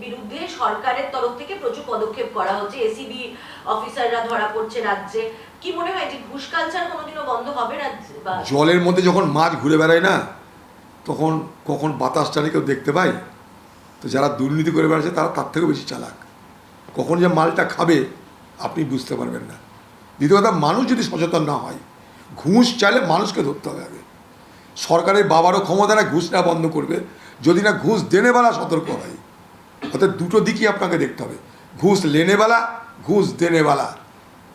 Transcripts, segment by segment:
বিরুদ্ধে সরকারের তরফ থেকে প্রচুর পদক্ষেপ করা হচ্ছে, এসিবি অফিসাররা ধরা পড়ছে রাজ্যে। কি মনে হয় যে ঘুষ কালচার কোনোদিনও বন্ধ হবে না? জলের মধ্যে যখন মাছ ঘুরে বেড়ায় না, তখন কখন বাতাস টানে কেউ দেখতে পায়? তো যারা দুর্নীতি করে বেড়াচ্ছে তারা তার থেকেও বেশি চালাক। কখন যে মালটা খাবে আপনি বুঝতে পারবেন না। দ্বিতীয় কথা, মানুষ যদি সচেতন না হয়, ঘুষ চাইলে মানুষকে ধরতে হবে আগে। সরকারের বাবারও ক্ষমতা না ঘুষ না বন্ধ করবে যদি না ঘুষ দেনেবেলা সতর্ক হয়। অর্থাৎ দুটো দিকই আপনাকে দেখতে হবে, ঘুষ লেনেবেলা, ঘুষ দেনেবেলা।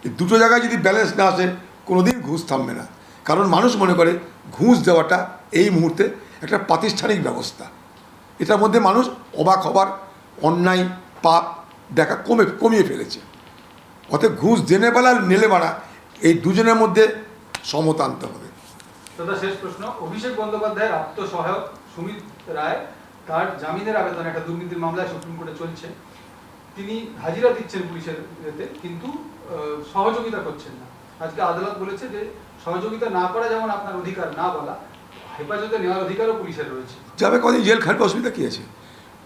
এই দুটো জায়গায় যদি ব্যালেন্স না আসে কোনোদিন ঘুষ থামবে না। কারণ মানুষ মনে করে ঘুষ দেওয়াটা এই মুহূর্তে একটা প্রাতিষ্ঠানিক ব্যবস্থা, এটার মধ্যে মানুষ অবাক হবার, অন্যায় পাপ দেখা কমিয়ে ফেলেছে। অতএব ঘুষ দেনেবেলা আর নেলেবেলা এই দুজনের মধ্যে সমতা আনতে হবে। দাদা, শেষ প্রশ্ন। অভিষেক বন্দ্যোপাধ্যায়ের আত্মসহায়ক সুমিত রায় তার জামিনের আবেদন একটা দুর্নীতির মামলায় সুপ্রিম কোর্টে চলছে। তিনি হাজিরা দিচ্ছেন পুলিশের কিন্তু সহযোগিতা করছেন না। আজকে আদালত বলেছে যে সহযোগিতা না করা যেমন আপনার অধিকার, না বলা, হেফাজতে নেওয়ার অধিকারও পুলিশের রয়েছে। যাবে কদিন জেল খাটবে, অসুবিধা কী আছে?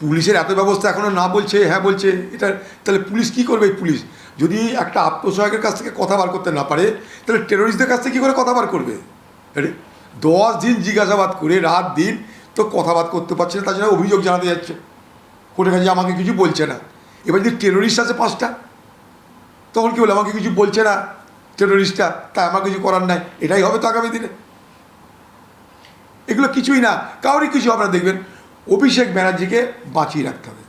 পুলিশের এত ব্যবস্থা এখনও না বলছে হ্যাঁ বলছে, এটা তাহলে পুলিশ কী করবে? পুলিশ যদি একটা আত্মসহায়কের কাছ থেকে কথা বার করতে না পারে তাহলে টেরোরিস্টদের কাছ থেকে কী করে কথা বার করবে? 10 দিন জিজ্ঞাসাবাদ করে রাত দিন তো কথাবাদ করতে পারছে না, তার জন্য অভিযোগ জানাতে যাচ্ছে কোর্টের কাছে, আমাকে কিছু বলছে না। এবার যদি টেরোরিস্ট আছে 5টা, তখন কী বলে আমাকে কিছু বলছে না টেরোরিস্টটা, তাই আমার কিছু করার নাই, এটাই হবে তো আগামী দিনে। এগুলো কিছুই না, কারোরই কিছু আপনারা দেখবেন। অভিষেক ব্যানার্জিকে বাঁচিয়ে রাখতে হবে,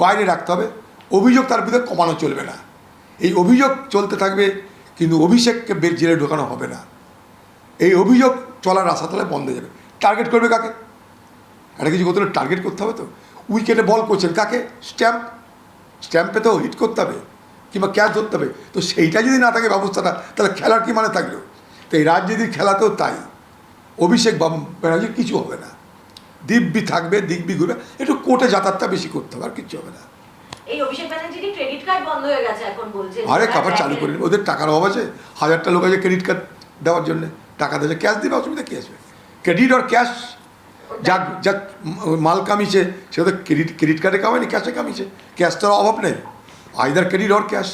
বাইরে রাখতে হবে, অভিযোগ তার বিরুদ্ধে কমানো চলবে না। এই অভিযোগ চলতে থাকবে, কিন্তু অভিষেককে জেলে ঢোকানো হবে না। এই অভিযোগ চলার রাস্তা তাহলে বন্ধ হয়ে যাবে। টার্গেট করবে কাকে? একটা কিছু করতে হলে টার্গেট করতে হবে তো। উইকেটে বল করছেন কাকে? স্ট্যাম্পে তো হিট করতে হবে কিংবা ক্যাচ ধরতে হবে। তো সেইটা যদি না থাকে ব্যবস্থাটা, তাহলে খেলার কি মানে থাকলো? তো এই রাজনীতির খেলাতেও তাই, অভিষেক ব্যানার্জির কিছু হবে না, দিব্যি থাকবে, দিব্যি ঘুরবে, একটু কোর্টে যাতায়াতটা বেশি করতে হবে, আর কিছু হবে না। এই অভিষেক ব্যানার্জির ক্রেডিট কার্ড বন্ধ হয়ে গেছে এখন বলছে। আরে খাবার চালু করে নেবে, ওদের টাকার অভাব আছে, 1000টা লোক আছে ক্রেডিট কার্ড দেওয়ার জন্য, টাকা দিলে ক্যাশ দেবে, অসুবিধা কী আসবে? ক্রেডিট আর ক্যাশ, যা মাল কামিয়েছে সে তো ক্রেডিট কার্ডে কামায়নি, ক্যাশে কামিয়েছে। ক্যাশ তো অভাব নেই, আইদার ক্রেডিট আর ক্যাশ।